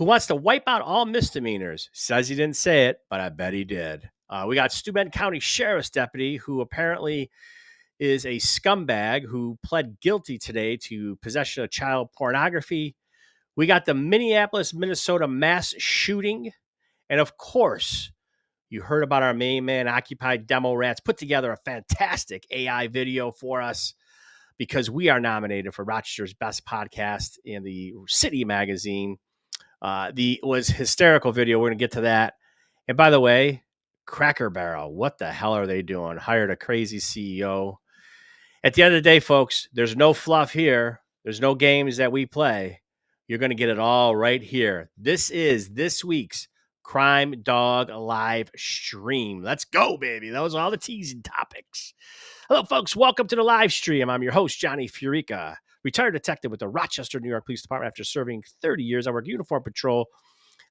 who wants to wipe out all misdemeanors. Says he didn't say it, but I bet he did. We got Steuben County Sheriff's Deputy, who apparently is a scumbag who pled guilty today to possession of child pornography. We got the Minneapolis, Minnesota mass shooting. And of course, you heard about our main man, Occupied Demo Rats, put together a fantastic AI video for us because we are nominated for Rochester's Best Podcast in the City magazine. The was hysterical video. We're going to get to that. And by the way, Cracker Barrel, what the hell are they doing? Hired a crazy CEO. At the end of the day, folks, there's no fluff here. There's no games that we play. You're going to get it all right here. This is this week's Crime Dog live stream. Let's go, baby. Those are all the teasing topics. Hello, folks. Welcome to the live stream. I'm your host, Johnny Furica, retired detective with the Rochester, New York Police Department. After serving 30 years, I worked uniform patrol.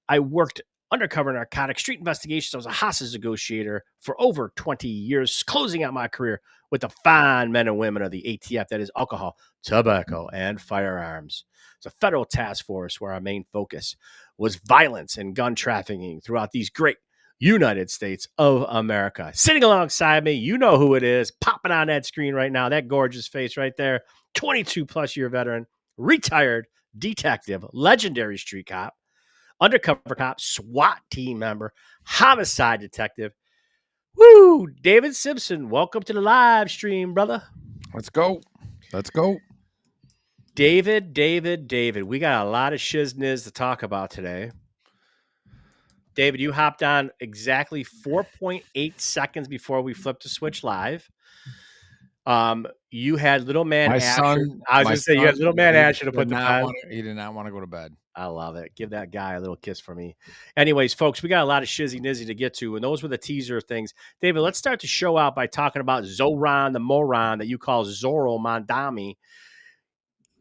I worked undercover narcotics, street investigations. I was a hostage negotiator for over 20 years, closing out my career with the fine men and women of the ATF, that is alcohol, tobacco, and firearms. It's a federal task force where our main focus was violence and gun trafficking throughout these great United States of America. Sitting alongside me, you know who it is, popping on that screen right now, that gorgeous face right there, 22-plus year veteran, retired detective, legendary street cop, undercover cop, SWAT team member, homicide detective. Woo! David Simpson, welcome to the live stream, brother. Let's go. David. We got a lot of shizniz to talk about today. David, you hopped on exactly 4.8 seconds before we flipped to switch live. You had little man Asher. I was going to say you had little man Asher to put the bed. He did not want to go to bed. I love it. Give that guy a little kiss for me. Anyways, folks, we got a lot of shizzy nizzy to get to, and those were the teaser things. David, let's start the show out by talking about Zoran the moron that you call Zorro Mondami.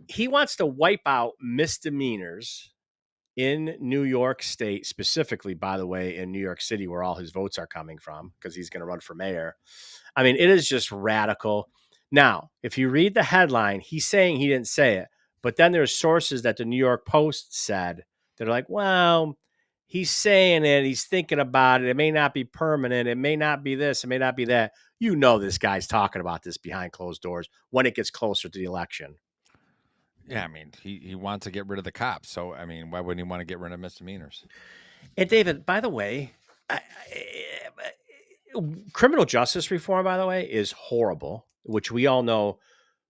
He wants to wipe out misdemeanors in New York State, specifically, by the way, in New York City, where all his votes are coming from, because he's going to run for mayor. I mean, it is just radical. Now, if you read the headline, he's saying he didn't say it. But then there's sources that the New York Post said that are like, well, he's saying it. He's thinking about it. It may not be permanent. It may not be this. It may not be that. You know this guy's talking about this behind closed doors when it gets closer to the election. Yeah, I mean, he wants to get rid of the cops. So, I mean, why wouldn't he want to get rid of misdemeanors? And David, by the way, criminal justice reform, by the way, is horrible, which we all know.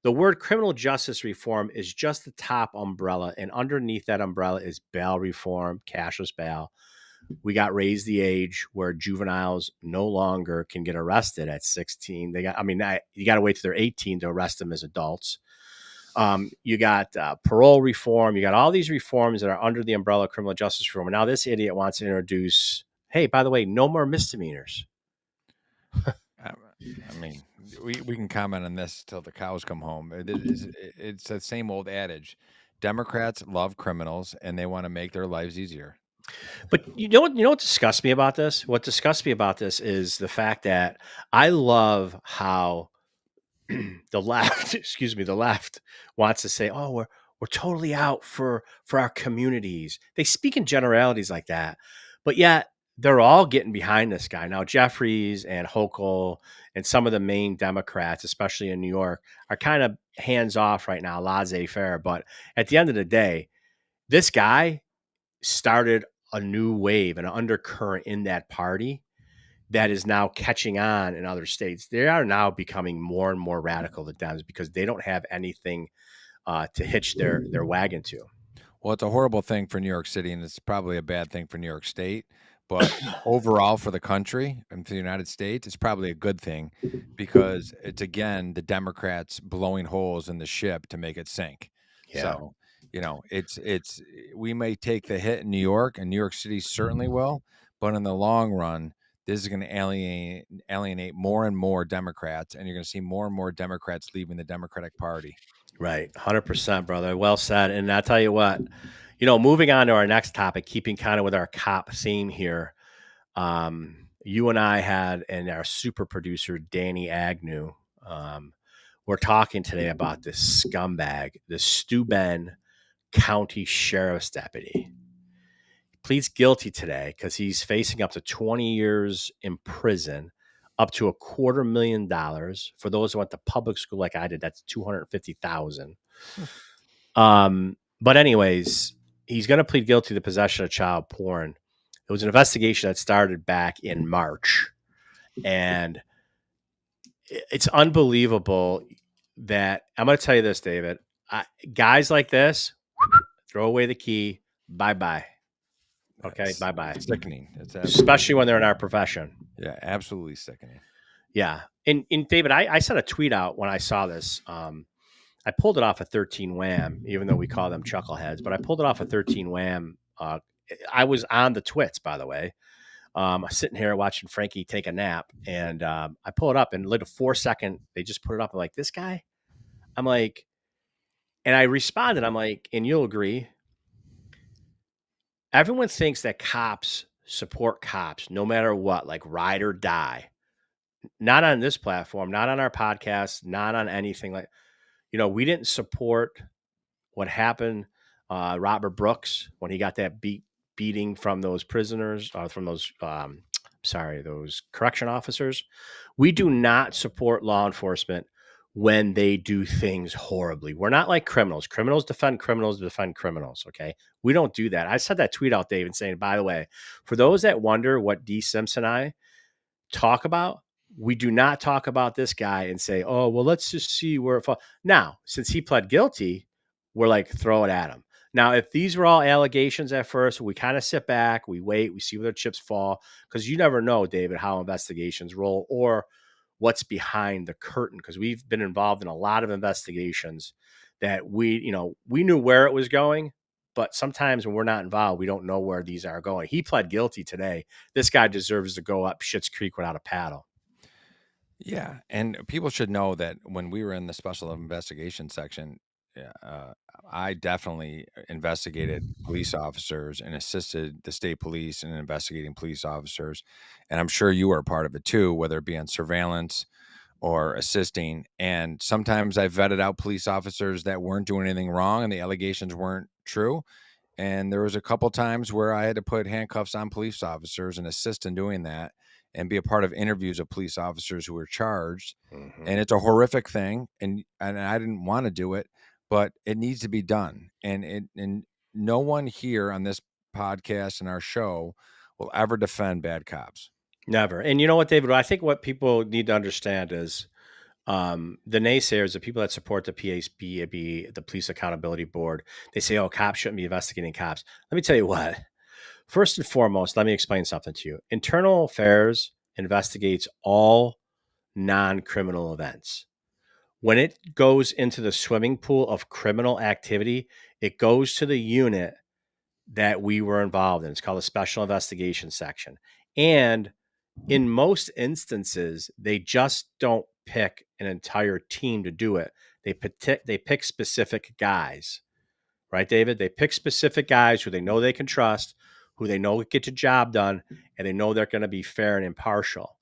The word criminal justice reform is just the top umbrella, and underneath that umbrella is bail reform, cashless bail. We got raised the age where juveniles no longer can get arrested at 16. You got to wait till they're 18 to arrest them as adults. You got parole reform. You got all these reforms that are under the umbrella of criminal justice reform. And now this idiot wants to introduce, hey, by the way, no more misdemeanors. I mean, we can comment on this till the cows come home. It's the same old adage. Democrats love criminals and they want to make their lives easier. But you know what disgusts me about this? What disgusts me about this is the fact that I love how the left wants to say, oh, we're totally out for our communities. They speak in generalities like that, but yet they're all getting behind this guy. Now, Jeffries and Hochul and some of the main Democrats, especially in New York, are kind of hands off right now, laissez-faire. But at the end of the day, this guy started a new wave, an undercurrent in that party that is now catching on in other states. They are now becoming more and more radical, the Dems, because they don't have anything to hitch their wagon to. Well, it's a horrible thing for New York City, and it's probably a bad thing for New York State. But overall for the country and for the United States, it's probably a good thing because it's, again, the Democrats blowing holes in the ship to make it sink. Yeah. So, we may take the hit in New York, and New York City certainly will. But in the long run, this is going to alienate more and more Democrats, and you're going to see more and more Democrats leaving the Democratic Party. Right. 100%, brother. Well said. And I'll tell you what, moving on to our next topic, keeping kind of with our cop theme here. You and I had, and our super producer, Danny Agnew, we're talking today about this scumbag, the Steuben County Sheriff's Deputy. pleads guilty today because he's facing up to 20 years in prison, up to $250,000. For those who went to public school like I did, that's 250,000. Hmm. But anyways, he's going to plead guilty to possession of child porn. It was an investigation that started back in March, and it's unbelievable that I'm going to tell you this, David. Guys like this, throw away the key. Bye bye. Okay, That's bye bye. sickening. It's absolutely Especially when they're in our profession. yeah, absolutely sickening. Yeah. And David, I sent a tweet out when I saw this. I pulled it off a 13 Wham, even though we call them chuckleheads, but I pulled it off a 13 Wham. I was on the twits, by the way. Sitting here watching Frankie take a nap, and I pull it up, and little 4 second, they just put it up. I'm like, this guy. I'm like, and I responded. I'm like, and you'll agree. Everyone thinks that cops support cops no matter what, like ride or die. Not on this platform, not on our podcast, not on anything like. We didn't support what happened. Robert Brooks when he got that beating from those prisoners, from those sorry, those correction officers. We do not support law enforcement when they do things horribly. We're not like criminals. Criminals defend criminals, defend criminals. Okay. We don't do that. I said that tweet out, David, saying, by the way, for those that wonder what D. Simpson and I talk about, we do not talk about this guy and say, oh, well, let's just see where it falls. Now, since he pled guilty, we're like, throw it at him. Now, if these were all allegations at first, we kind of sit back, we wait, we see where the chips fall, because you never know, David, how investigations roll or what's behind the curtain. Because we've been involved in a lot of investigations that we knew where it was going, but sometimes when we're not involved, we don't know where these are going. He pled guilty today. This guy deserves to go up Schitt's Creek without a paddle. Yeah, and people should know that when we were in the special investigation section, yeah, I definitely investigated police officers and assisted the state police in investigating police officers, and I'm sure you were a part of it too, whether it be on surveillance or assisting. And sometimes I vetted out police officers that weren't doing anything wrong and the allegations weren't true. And there was a couple times where I had to put handcuffs on police officers and assist in doing that and be a part of interviews of police officers who were charged. Mm-hmm. And it's a horrific thing. And I didn't want to do it, but it needs to be done. And no one here on this podcast and our show will ever defend bad cops. Never. And you know what, David? I think what people need to understand is the naysayers, the people that support the PACB, the Police Accountability Board, they say, oh, cops shouldn't be investigating cops. Let me tell you what. First and foremost, let me explain something to you. Internal Affairs investigates all non-criminal events. When it goes into the swimming pool of criminal activity, it goes to the unit that we were involved in. It's called a Special Investigation Section. And in most instances, they just don't pick an entire team to do it. They pick specific guys, right, David? They pick specific guys who they know they can trust, who they know get the job done, and they know they're going to be fair and impartial.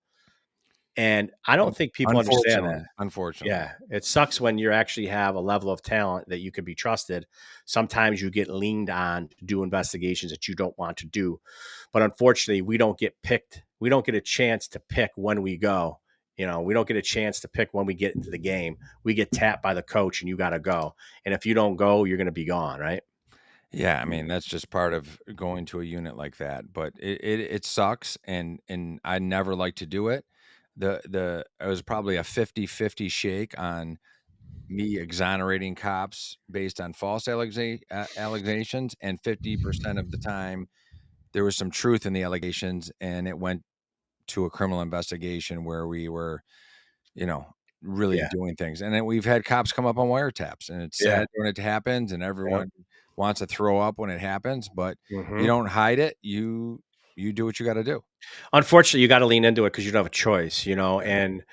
And I don't think people understand that. Unfortunately. Yeah, it sucks when you actually have a level of talent that you can be trusted. Sometimes you get leaned on to do investigations that you don't want to do. But unfortunately, we don't get picked. We don't get a chance to pick when we go. We don't get a chance to pick when we get into the game. We get tapped by the coach and you got to go. And if you don't go, you're going to be gone, right? Yeah, I mean, that's just part of going to a unit like that, but it sucks, and I never like to do it. It was probably a 50-50 shake on me exonerating cops based on false allegations, and 50% of the time, there was some truth in the allegations, and it went to a criminal investigation where we were, you know, really Yeah. doing things. And then we've had cops come up on wiretaps, and it's Yeah. sad when it happens, and Yep. everyone wants to throw up when it happens, but you Hmm. don't hide it. You do what you got to do. Unfortunately, you got to lean into it because you don't have a choice, Yeah. and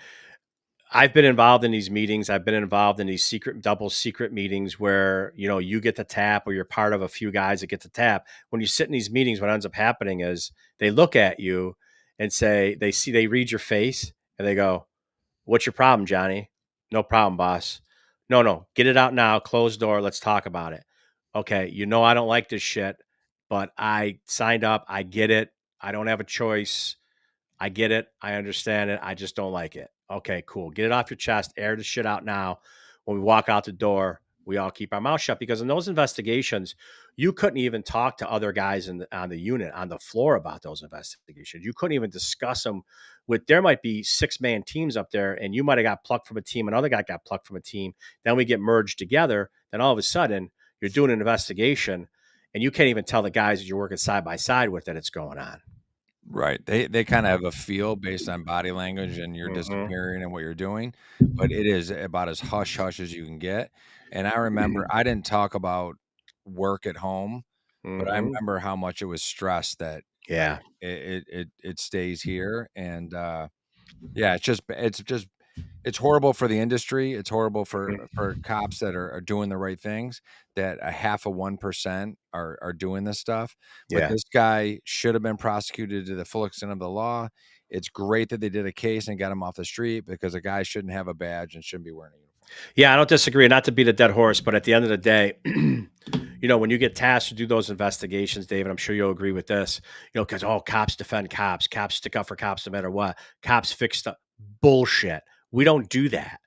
I've been involved in these meetings. I've been involved in these double secret meetings where, you get the tap or you're part of a few guys that get the tap. When you sit in these meetings, what ends up happening is they look at you and they read your face and they go, what's your problem, Johnny? No problem, boss. No, no, get it out now. Closed door. Let's talk about it. Okay. I don't like this shit. but I signed up. I get it. I don't have a choice. I get it. I understand it. I just don't like it. Okay, cool. Get it off your chest. Air the shit out now. When we walk out the door, we all keep our mouth shut because in those investigations, you couldn't even talk to other guys on the unit on the floor about those investigations. You couldn't even discuss them with. There might be 6-man teams up there, and you might have got plucked from a team. Another guy got plucked from a team. Then we get merged together. Then all of a sudden, you're doing an investigation, and you can't even tell the guys that you're working side by side with that it's going on. Right. They kinda have a feel based on body language and your Hmm. disappearing and what you're doing, but it is about as hush hush as you can get, and I remember I didn't talk about work at home, but I Hmm. remember how much it was stressed that, Yeah. it stays here, and, yeah, it's just it's horrible for the industry, it's horrible Mhm. for cops that are doing the right things, that a half of 1% are doing this stuff, but Yeah. this guy should have been prosecuted to the full extent of the law. It's great that they did a case and got him off the street because a guy shouldn't have a badge and shouldn't be wearing a uniform. Yeah, I don't disagree. Not to beat a dead horse, but at the end of the day, when you get tasked to do those investigations, David, I'm sure you'll agree with this. Because cops defend cops, cops stick up for cops no matter what, cops fix stuff. Bullshit. We don't do that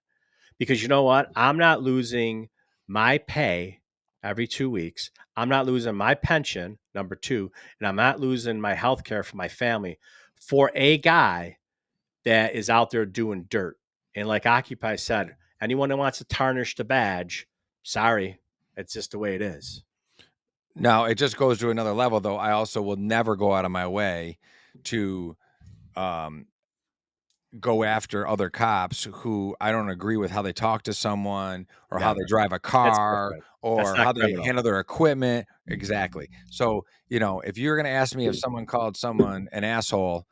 because you know what? I'm not losing my pay every 2 weeks. I'm not losing my pension, number two, and I'm not losing my health care for my family for a guy that is out there doing dirt. And like Occupy said, anyone that wants to tarnish the badge, sorry, it's just the way it is. Now, it just goes to another level, though. I also will never go out of my way to, um go after other cops who I don't agree with how they talk to someone or how they Never. drive a That's car different. That's or not how they criminal. handle their equipment. Exactly. So, if you're gonna ask me if someone called someone an asshole,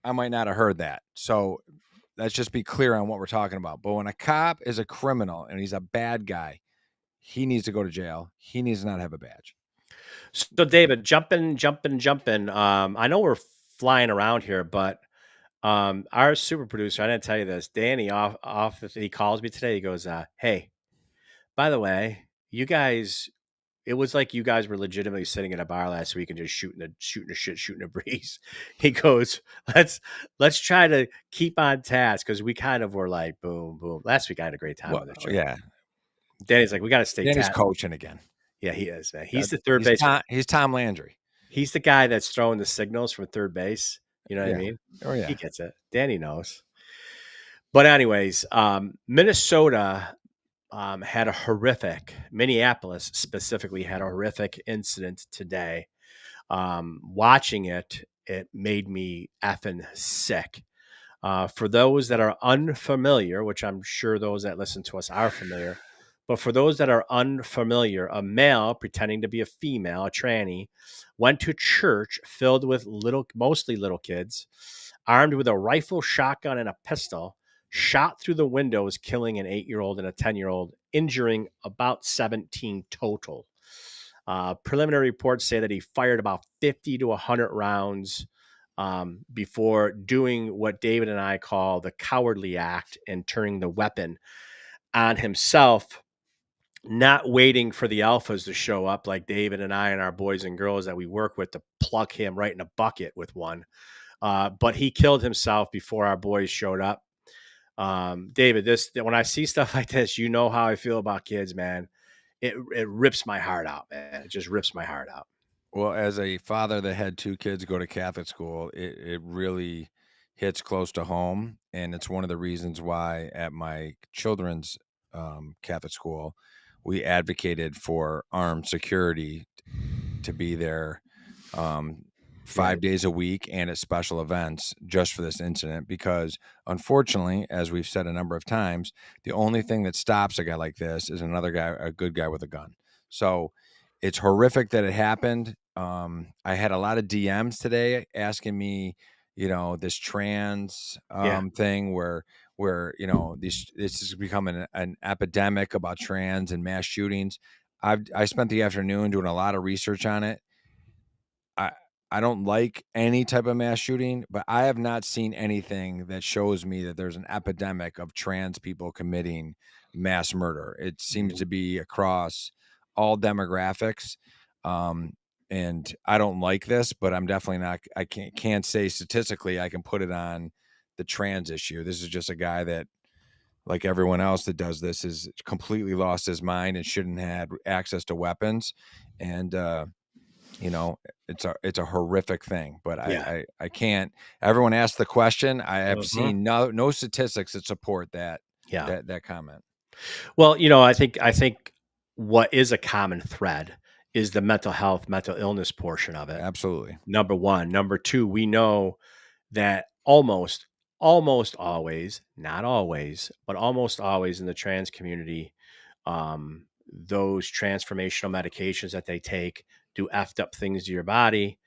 I might not have heard that. So, let's just be clear on what we're talking about. But when a cop is a criminal and he's a bad guy, he needs to go to jail. He needs to not have a badge. So David, jumping. I know we're flying around here, but our super producer, I didn't tell you this, Danny off he calls me today. He goes, hey, by the way, you guys it was like you guys were legitimately sitting at a bar last week and just shooting the shit, shooting a breeze. He goes, "Let's let's try to keep on task because we kind of were like boom, boom. Last week I had a great time Well, with the show." yeah. Danny's like, "We got to stay Then he's task." coaching again. Yeah, he is, man. Uh, He's the third he's base. Tom Landry. He's the guy that's throwing the signals from third base. You know what I Yeah. mean? Oh, He yeah. gets it. Danny knows. But anyways, Minnesota had a horrific. Minneapolis specifically had a horrific incident today. Watching it, it made me effing sick. For those that are unfamiliar, which I'm sure those that listen to us are familiar, but for those that are unfamiliar, a male pretending to be a female, a tranny, went to church filled with mostly little kids, armed with a rifle, shotgun, and a pistol, shot through the windows, killing an 8-year-old and a 10-year-old, injuring about 17 total. Preliminary reports say that he fired about 50 to 100 rounds before doing what David and I call the cowardly act and turning the weapon on himself, not waiting for the alphas to show up like David and I and our boys and girls that we work with to pluck him right in a bucket with one. But he killed himself before our boys showed up. David, this when I see stuff like this, you know how I feel about kids, man. It rips my heart out, man. It just rips my heart out. Well, as a father that had 2 kids go to Catholic school, it really hits close to home, and it's one of the reasons why at my children's, Catholic school, we advocated for armed security to be there, um, Yeah, 5 days a week and at special events just for this incident because, unfortunately, as we've said a number of times, the only thing that stops a guy like this is another guy a good guy with a gun. So, it's horrific that it happened. I had a lot of DMs today asking me, this trans, yeah. thing where, this is becoming an epidemic about trans and mass shootings. I spent the afternoon doing a lot of research on it. I I don't like any type of mass shooting, but I have not seen anything that shows me that there's an epidemic of trans people committing mass murder. It seems Mhm. to be across all demographics. Um, and I don't like this, but I'm definitely not. I can't say statistically I can put it on the trans issue. This is just a guy that, like everyone else that does this, is completely lost his mind and shouldn't have access to weapons. And you know, it's a horrific thing. But Yeah. I can't. Everyone asked the question. I have Mhm. seen no statistics that support Yeah. that comment. Well, I think what is a common thread is the mental health, mental illness portion of it. Absolutely. Number 1. Number 2, we know that almost always, not always, but almost always in the trans community, those transformational medications that they take do effed up things to your body,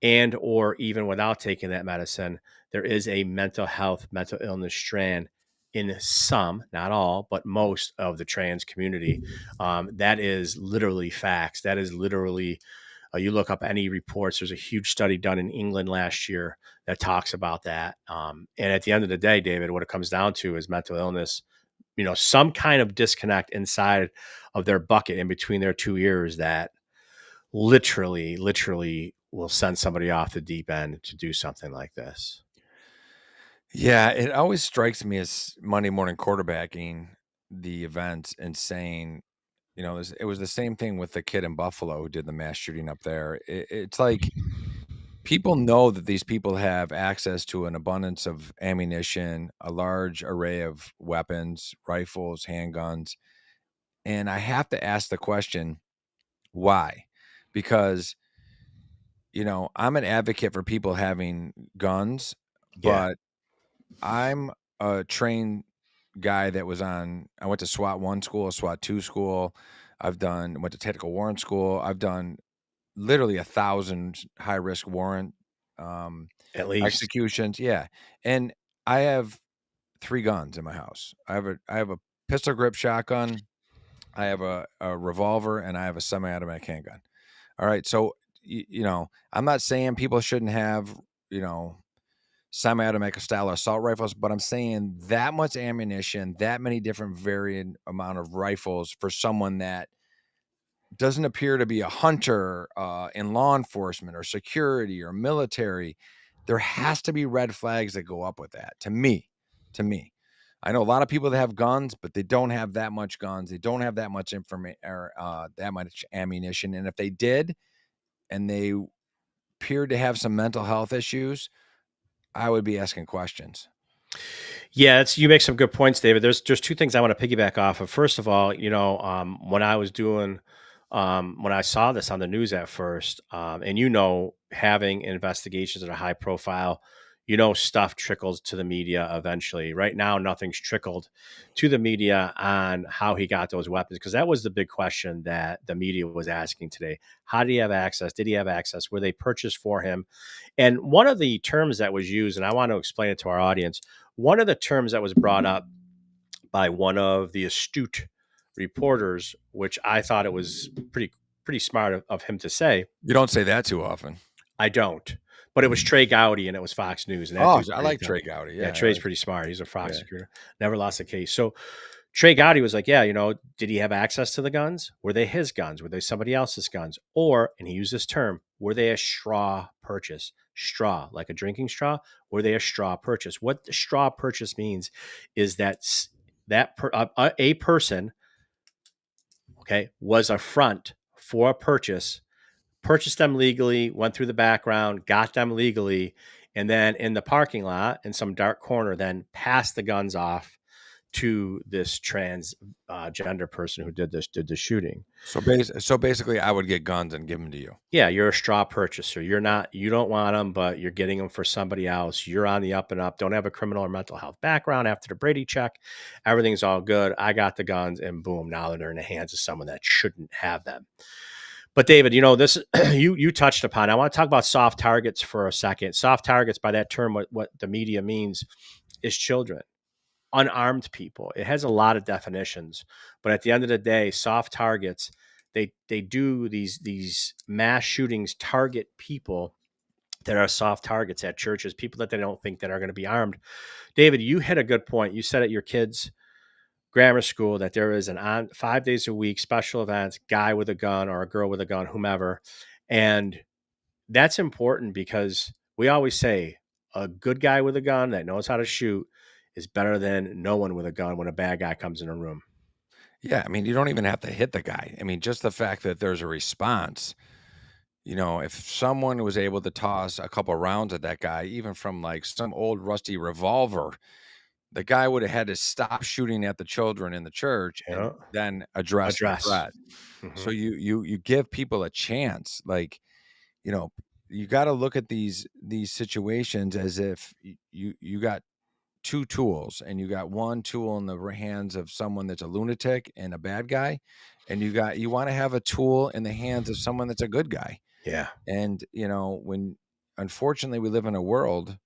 and or even without taking that medicine, there is a mental health, mental illness strand in some, not all, but most of the trans community. That is literally facts. That is literally, you look up any reports. There's a huge study done in England last year that talks about that. And at the end of the day, David, what it comes down to is mental illness. Some kind of disconnect inside of their bucket in between their two ears that literally will send somebody off the deep end to do something like this. Yeah, it always strikes me as Monday morning quarterbacking the event and saying, it was the same thing with the kid in Buffalo who did the mass shooting up there. It's like people know that these people have access to an abundance of ammunition, a large array of weapons, rifles, handguns. And I have to ask the question, why? Because, I'm an advocate for people having guns, Yeah, but I'm a trained guy that I went to SWAT 1 school, SWAT 2 school. Went to tactical warrant school. I've done literally 1,000 high risk warrant, um, at least. executions. Yeah. And I have 3 guns in my house. I have a pistol grip shotgun, I have a revolver, and I have a semi-automatic handgun. All right. So, I'm not saying people shouldn't have, you know, semi-automatic style assault rifles, but I'm saying that much ammunition, that many different varied amount of rifles for someone that doesn't appear to be a hunter in law enforcement or security or military, there has to be red flags that go up with that. To me, I know a lot of people that have guns, but they don't have that much guns. They don't have that much information or that much ammunition. And if they did, and they appeared to have some mental health issues, I would be asking questions. Yeah, you make some good points, David. There's two things I want to piggyback off of. First of all, when I saw this on the news at first, and having investigations that are high profile, stuff trickles to the media eventually. Right now, nothing's trickled to the media on how he got those weapons, because that was the big question that the media was asking today. How did he have access? Did he have access? Were they purchased for him? And one of the terms that was used, and I want to explain it to our audience, one of the terms that was brought up by one of the astute reporters, which I thought it was pretty smart of him to say. You don't say that too often. I don't, but it was Trey Gowdy and it was Fox News, and that Oh, dude's I pretty like Trey intelligent. Gowdy. Yeah, Yeah, I Trey's like. pretty smart. He's a Yeah. prosecutor, never lost a case. So Trey Gowdy was like, yeah, did he have access to the guns? Were they his guns? Were they somebody else's guns? Or, and he used this term, were they a straw purchase? Straw, like a drinking straw? Were they a straw purchase? What the straw purchase means is a person, okay, was a front for a purchase, purchased them legally, went through the background, got them legally, and then in the parking lot in some dark corner, then passed the guns off to this trans gender person who did the shooting. So basically, I would get guns and give them to you. Yeah, you're a straw purchaser. You don't want them, but you're getting them for somebody else. You're on the up and up. Don't have a criminal or mental health background after the Brady check. Everything's all good. I got the guns, and boom, now they're in the hands of someone that shouldn't have them. But David, this you touched upon. I want to talk about soft targets for a second. Soft targets, by that term, what the media means is children, unarmed people. It has a lot of definitions, but at the end of the day, soft targets, they do these mass shootings, target people that are soft targets at churches, people that they don't think that are going to be armed. David, you hit a good point. You said at your kids' grammar school that there is an on 5 days a week special events, guy with a gun or a girl with a gun, whomever, And that's important because we always say a good guy with a gun that knows how to shoot is better than no one with a gun when a bad guy comes in a room. Yeah, I mean, you don't even have to hit the guy. I mean, just the fact that there's a response, if someone was able to toss a couple rounds at that guy, even from like some old rusty revolver, the guy would have had to stop shooting at the children in the church and Yeah. then address the Address. threat. So Mhm. you give people a chance. Like, you know, you got to look at these situations as if you got two tools, and you got one tool in the hands of someone that's a lunatic and a bad guy, and you want to have a tool in the hands of someone that's a good guy. Yeah. And when unfortunately we live in a world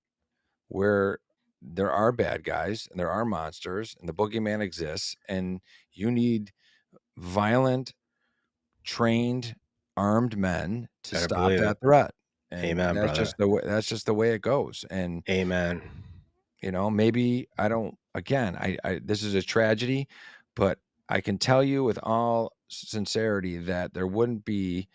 where there are bad guys and there are monsters and the boogeyman exists, and you need violent, trained, armed men to Better stop believe it. that threat. And Amen, that's brother. just the way it goes. And Amen. maybe I don't, again, I this is a tragedy, but I can tell you with all sincerity that there wouldn't be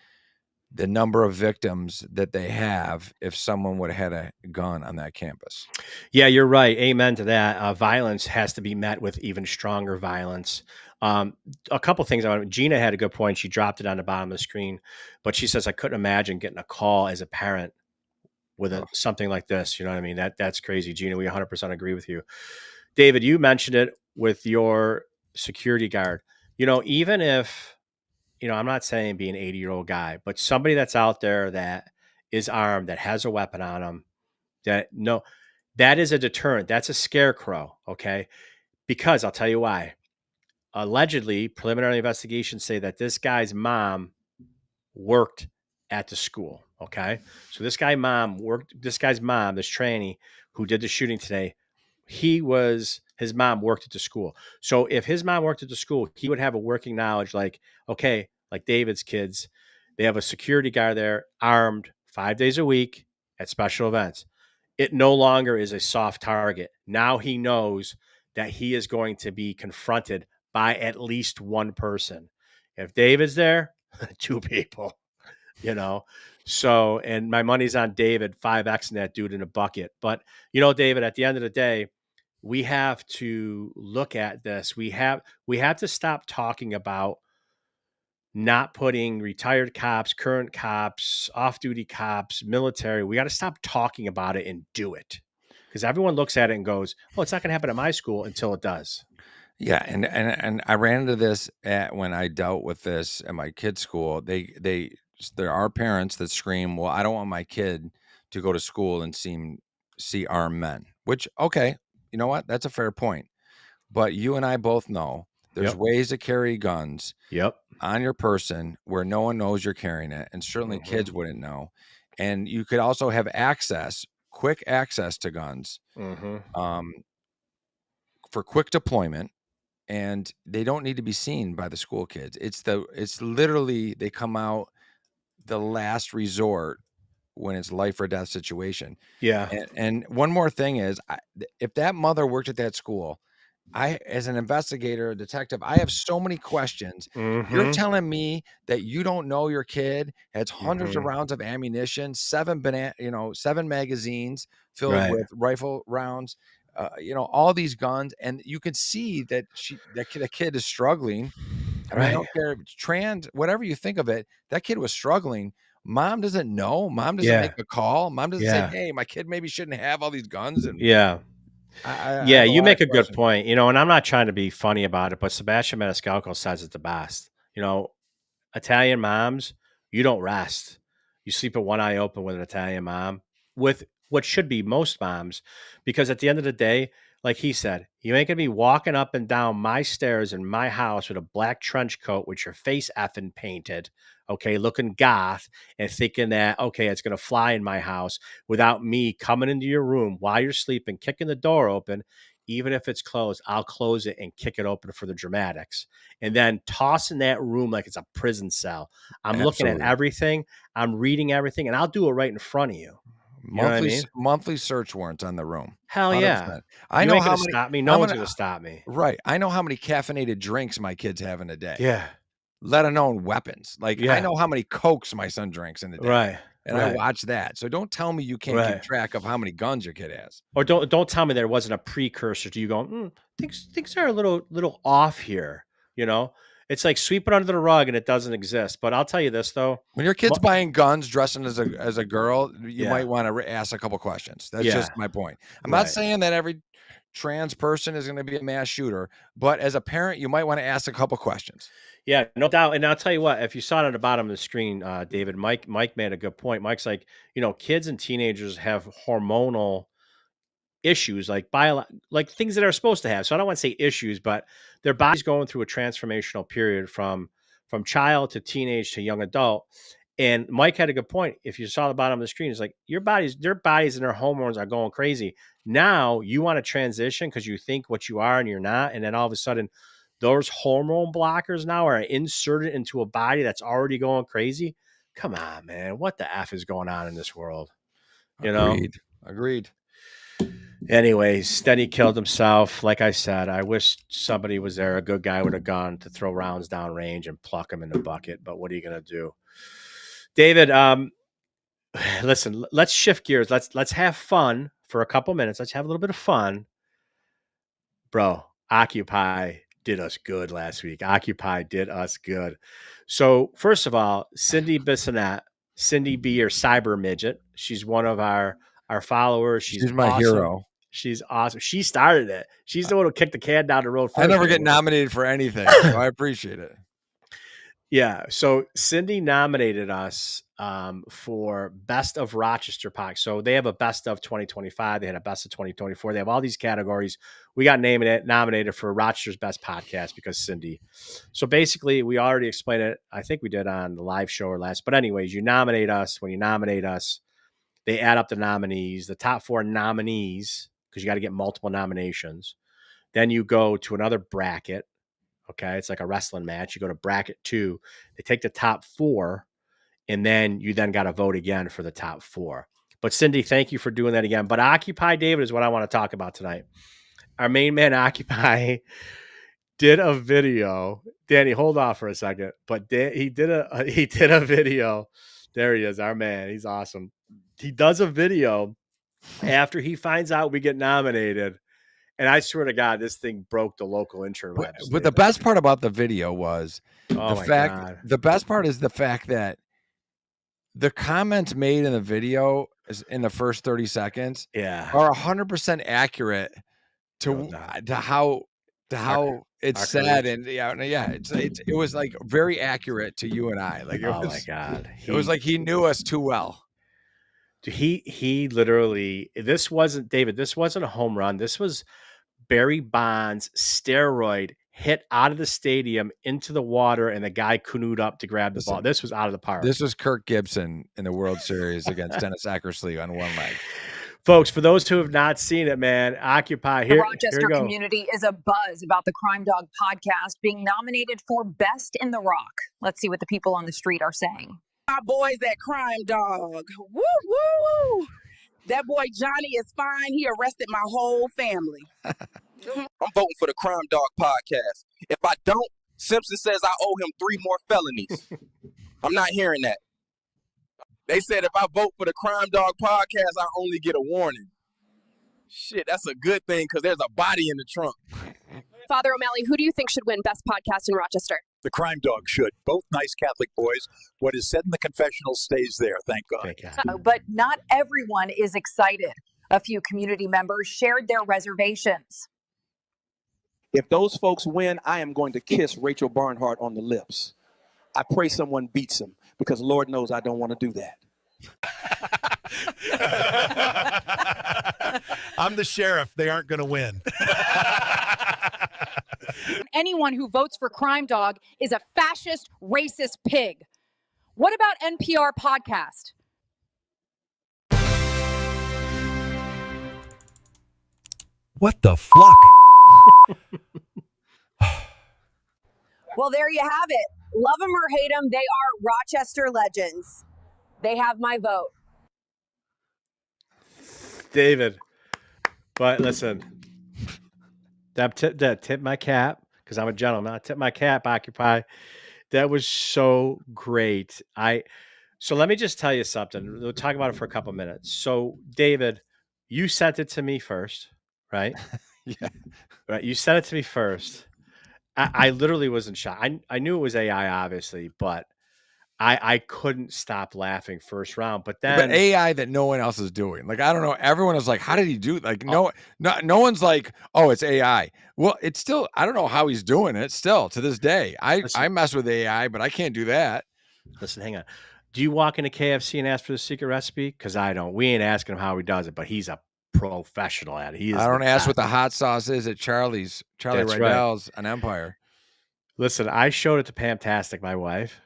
the number of victims that they have if someone would have had a gun on that campus. Yeah, you're right. Amen to that. Violence has to be met with even stronger violence. Um, a couple things. Gina had a good point. She dropped it on the bottom of the screen, but she says I couldn't imagine getting a call as a parent with Oh, something like this. You know what I mean? That's crazy, Gina. We 100% agree with you. David, you mentioned it with your security guard. Even if I'm not saying be an 80-year-old guy, but somebody that's out there that is armed, that has a weapon on them, that no, that is a deterrent. That's a scarecrow. Okay. Because I'll tell you why. Allegedly, preliminary investigations say that this guy's mom worked at the school. Okay. So this guy's mom, this tranny who did the shooting today, his mom worked at the school. So if his mom worked at the school, he would have a working knowledge like, okay, like David's kids, they have a security guard there armed 5 days a week at special events. It no longer is a soft target. Now he knows that he is going to be confronted by at least one person. If David's there, two people, you know. So, and my money's on David 5X and that dude in a bucket. But David, at the end of the day, we have to look at this. We have to stop talking about not putting retired cops, current cops, off-duty cops, military. We got to stop talking about it and do it. Because everyone looks at it and goes, "Oh, it's not going to happen at my school," until it does. yeah, and I ran into this at when I dealt with this at my kid's school. There are parents that scream, "Well, I don't want my kid to go to school and see armed men." Which, okay, you know what? That's a fair point. But you and I both know there's Yep. ways to carry guns Yep. on your person where no one knows you're carrying it, and certainly kids Hmm. wouldn't know. And you could also have quick access to guns, Hmm. um, for quick deployment, and they don't need to be seen by the school kids. It's literally they come out the last resort when it's life or death situation. Yeah. And one more thing is, if that mother worked at that school, as an investigator, a detective, I have so many questions. You're Hmm. telling me that you don't know your kid has hundreds of Hmm. rounds of ammunition, 7 magazines filled Right. with rifle rounds, all these guns, and you can see that the kid is struggling. I mean, I Right. don't care if it's trans, whatever you think of it, that kid was struggling. Mom doesn't know. Mom doesn't make Yeah. a call. Mom doesn't say, Yeah. "Hey, my kid maybe shouldn't have all these guns." And Yeah. I Yeah, have a you lot of make a good questions. point, and I'm not trying to be funny about it, but Sebastian Maniscalco says it the best. Italian moms, you don't rest. You sleep with one eye open with an Italian mom, with what should be most moms, because at the end of the day, like he said, you ain't gonna be walking up and down my stairs in my house with a black trench coat with your face effing painted, okay, looking goth, and thinking that, okay, it's gonna fly in my house without me coming into your room while you're sleeping, kicking the door open. Even if it's closed, I'll close it and kick it open for the dramatics and then tossing that room like it's a prison cell. I'm looking at Absolutely. everything, I'm reading everything, and I'll do it right in front of you. You know what I mean? Monthly search warrants on the room. Hell yeah. 100%. I You know ain't how gonna many stop me. No I'm one's gonna gonna stop me. right. I know how many caffeinated drinks my kids have in a day. Yeah. let alone weapons. Like, I Yeah. know how many Cokes my son drinks in a day, Right. and I Right. watch that. So don't tell me you can't keep Right. track of how many guns your kid has. Or don't tell me there wasn't a precursor to you going, things are a little off here. You know, it's like sweep it under the rug and it doesn't exist. But I'll tell you this though, When your kid's mo- buying guns, dressing as a girl, you yeah, might wanna ask a couple questions. That's yeah, just my point. I'm not right, saying that every trans person is gonna be a mass shooter, but as a parent, you might wanna ask a couple questions. yeah, no doubt. And I'll tell you what, if you saw it at the bottom of the screen, David, Mike made a good point. Mike's like, kids and teenagers have hormonal issues like things that are supposed to have. So I don't want to say issues, but their body's going through a transformational period from child to teenage to young adult. And Mike had a good point. If you saw the bottom of the screen, it's like their bodies and their hormones are going crazy. Now you want to transition because you think what you are and you're not, and then all of a sudden those hormone blockers now are inserted into a body that's already going crazy. Come on, man. What the F is going on in this world? You know? Agreed. Agreed. Anyways, then he killed himself. Like I said, I wish somebody was there, a good guy with a gun to throw rounds down range and pluck him in the bucket. But what are you gonna do, David? Listen, let's shift gears. Let's have fun for a couple minutes. Let's have a little bit of fun, bro. Occupy did us good last week. Occupy did us good. So first of all, Cindy Bissonette, Cindy B, your cyber midget. She's one of our followers. She's She's my awesome. hero. She's awesome. She started it. She's the one who kicked the can down the road I first, never get baby. nominated for anything, so I appreciate it. Yeah. So Cindy nominated us for Best of Rochester podcast. So they have a Best of 2025. They had a Best of 2024. They have all these categories. We got nominated for Rochester's Best Podcast because Cindy. So basically, we already explained it. I think we did on the live show or last. But anyways, you nominate us. When you nominate us, they add up the nominees, the top 4 nominees, because you got to get multiple nominations. Then you go to another bracket. Okay. It's like a wrestling match. You go to bracket 2. They take the top 4, and then you got to vote again for the top 4. But Cindy, thank you for doing that again. But Occupy David is what I want to talk about tonight. Our main man, Occupy, did a video. Danny, hold on for a second. But he did a video. There he is, our man. He's awesome. He does a video after he finds out we get nominated. And I swear to God, this thing broke the local interwebs, But the David. best part about the video was Oh my God. the best part is the fact that the comments made in the video in the first 30 seconds Yeah. are 100% accurate No to doubt. to how Our, it's our said, careers. and yeah, it was like very accurate to you and I. Like Oh my God. it was like he knew us too well. He literally, this wasn't David, this wasn't a home run. This was Barry Bonds steroid hit out of the stadium into the water, and the guy canoed up to grab the ball. Listen, This was out of the park. this was Kirk Gibson in the World Series against Dennis Eckersley on one leg. Folks, for those who have not seen it, man, Occupy here. The Rochester community is abuzz about the Crime Dog podcast being nominated for Best in the Rock. Let's see what the people on the street are saying. My boys at Crime Dog. Woo, woo. That boy Johnny is fine. He arrested my whole family. I'm voting for the Crime Dog podcast. If I don't, Simpson says I owe him 3 more felonies. I'm not hearing that. They said if I vote for the Crime Dog podcast, I only get a warning. Shit, that's a good thing because there's a body in the trunk. Father O'Malley, who do you think should win Best Podcast in Rochester? The Crime Dog should. Both nice Catholic boys. What is said in the confessional stays there, thank God. But not everyone is excited. A few community members shared their reservations. If those folks win, I am going to kiss Rachel Barnhart on the lips. I pray someone beats him because Lord knows I don't want to do that. I'm the sheriff. They aren't going to win. Anyone who votes for Crime Dog is a fascist, racist pig. What about NPR podcast? What the fuck? Well, there you have it. Love them or hate them, they are Rochester legends. They have my vote. David. But listen, that tip my cap, because I'm a gentleman. I tip my cap, Occupy. That was so great. So let me just tell you something. We'll talk about it for a couple minutes. So, David, you sent it to me first, right? Yeah. Right. You sent it to me first. I literally was in shock. I knew it was AI, obviously, but I couldn't stop laughing first round. But But then AI that no one else is doing. Like, I don't know. Everyone is like, how did he do? Like, uh, no one's like, oh, it's AI. Well, it's still, I don't know how he's doing it still to this day. I listen, mess with AI, but I can't do that. listen, hang on. Do you walk into KFC and ask for the secret recipe? Because I don't. We ain't asking him how he does it, but he's a professional at it. He I is the don't ask what best. the hot sauce is at Charlie That's right. Rydell's on Empire. Listen, I showed it to Pamtastic, my wife,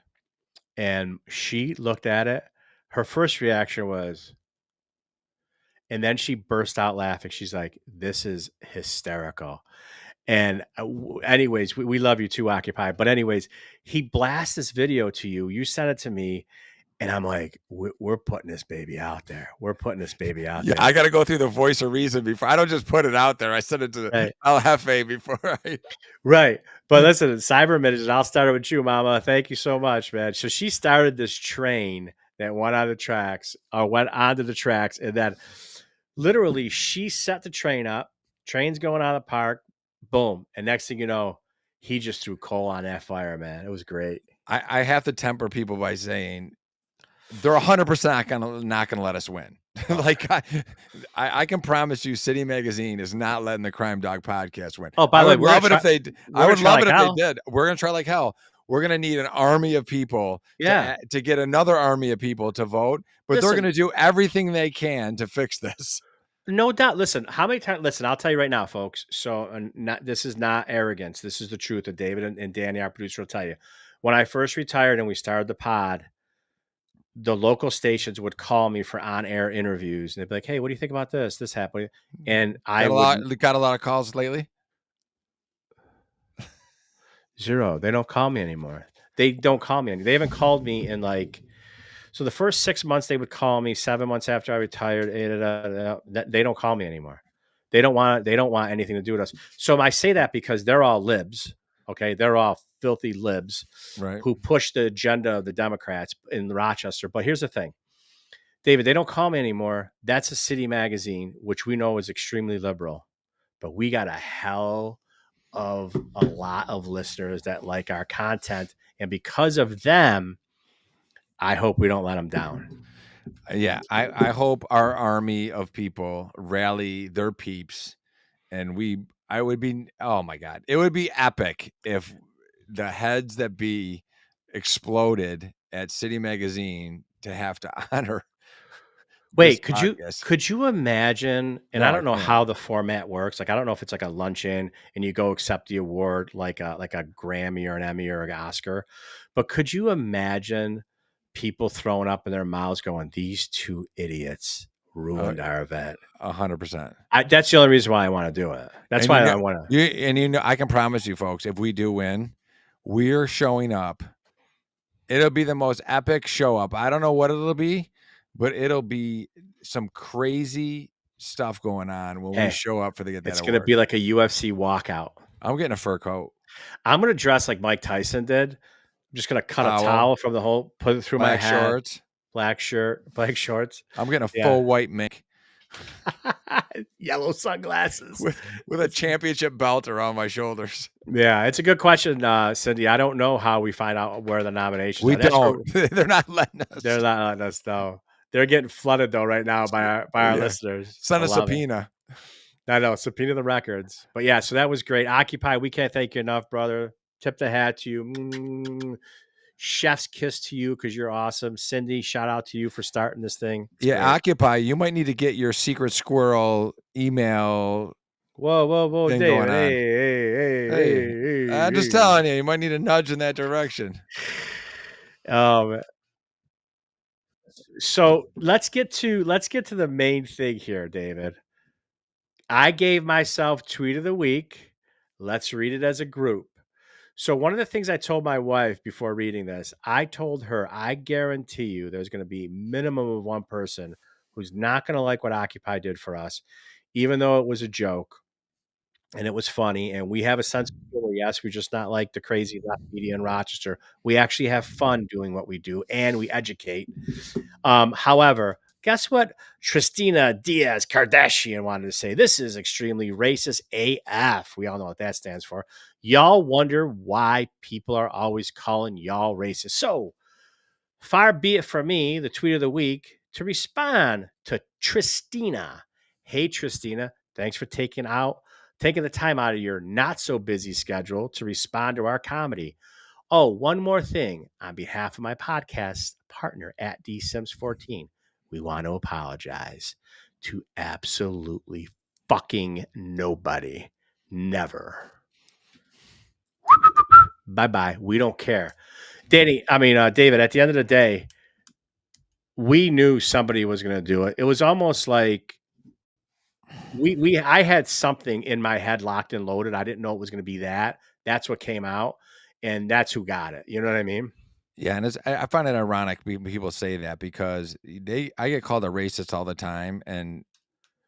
and she looked at it. Her first reaction was, and then she burst out laughing. She's like, "This is hysterical." And anyways, we love you too, Occupy. But anyways, he blasts this video to you. You sent it to me, and I'm like, we're putting this baby out there. We're putting this baby out Yeah, there. I got to go through the voice of reason before. I don't just put it out there. I send it to Right. El Jefe before I. Right. But listen, Cyber Minutes, I'll start it with you, Mama. Thank you so much, man. So she started this train that went on the tracks, or went onto the tracks, and then literally she set the train up. Train's going out of the park, boom. And next thing you know, he just threw coal on that fire, man. It was great. I have to temper people by saying they're 100% not gonna let us win. Oh, Like I can promise you, City Magazine is not letting the Crime Dog podcast win. oh, by I the way, would love it if they. we're I gonna would try love like it if they hell. did. We're gonna try like hell. We're gonna need an army of people Yeah. to get another army of people to vote, but they're Listen, gonna do everything they can to fix this. no doubt. Listen, how many times? Listen, I'll tell you right now, folks. So, this is not arrogance. This is the truth. And David and Danny, our producer, will tell you. When I first retired and we started the pod, the local stations would call me for on-air interviews, and they'd be like, "Hey, what do you think about this? This happened," and I would Got a lot of calls lately. zero. They don't call me anymore. They don't call me. They haven't called me in like. So the first 6 months they would call me. 7 months after I retired, they don't call me anymore. They don't want. They don't want anything to do with us. So I say that because they're all libs. Okay, they're all filthy libs Right. who push the agenda of the Democrats in Rochester. But here's the thing, David, they don't call me anymore. That's a city magazine, which we know is extremely liberal. But we got a hell of a lot of listeners that like our content. And because of them, I hope we don't let them down. Yeah, I hope our army of people rally their peeps, and I would be, oh my God, it would be epic if the heads that be exploded at City Magazine to have to honor this Wait, podcast. could you imagine? And I No, I don't know can't. how the format works. Like I don't know if it's like a luncheon and you go accept the award like a Grammy or an Emmy or an Oscar. But could you imagine people throwing up in their mouths going, "These two idiots ruined our event." 100%. That's the only reason why I want to do it. That's And why I want to. I can promise you folks, if we do win, we're showing up. It'll be the most epic show up. I don't know what it'll be, but it'll be some crazy stuff going on when we Hey, show up for that it's going to award. be like a UFC walkout. I'm getting a fur coat. I'm going to dress like Mike Tyson did. I'm just going to cut a towel from the hole, put it through my black head, shorts. black shirt, black shorts. I'm getting a Yeah. full white mink Yellow sunglasses. with a championship belt around my shoulders. Yeah, it's a good question, Cindy. I don't know how we find out where the nominations We are. That's don't. They're not letting us. they're not letting us know. They're getting flooded though right now by our Yeah. listeners. Send I a love it. subpoena. I know, subpoena the records. But yeah, so that was great. Occupy, we can't thank you enough, brother. Tip the hat to you. Chef's kiss to you because you're awesome. Cindy, shout out to you for starting this thing. It's Yeah, great. Occupy. You might need to get your secret squirrel email. Whoa, thing David. going on. Hey. I'm just telling you, you might need a nudge in that direction. So let's get to the main thing here, David. I gave myself tweet of the week. Let's read it as a group. So one of the things I told my wife before reading this, I told her, I guarantee you there's going to be minimum of one person who's not going to like what Occupy did for us, even though it was a joke. and it was funny. And we have a sense of humor. Yes, we're just not like the crazy left media in Rochester. We actually have fun doing what we do, and we educate. However, guess what? Tristina Diaz Kardashian wanted to say this is extremely racist AF. We all know what that stands for. Y'all wonder why people are always calling y'all racist. So far be it from me, the tweet of the week, to respond to Tristina. Hey, Tristina, thanks for taking the time out of your not so busy schedule to respond to our comedy. Oh, one more thing. On behalf of my podcast partner at DSims14, we want to apologize to absolutely fucking nobody. Never. Bye bye. We don't care. David, at the end of the day, we knew somebody was going to do it. It was almost like I had something in my head locked and loaded. I didn't know it was going to be that. That's what came out, and that's who got it. You know what I mean? Yeah, and I find it ironic when people say that because I get called a racist all the time, and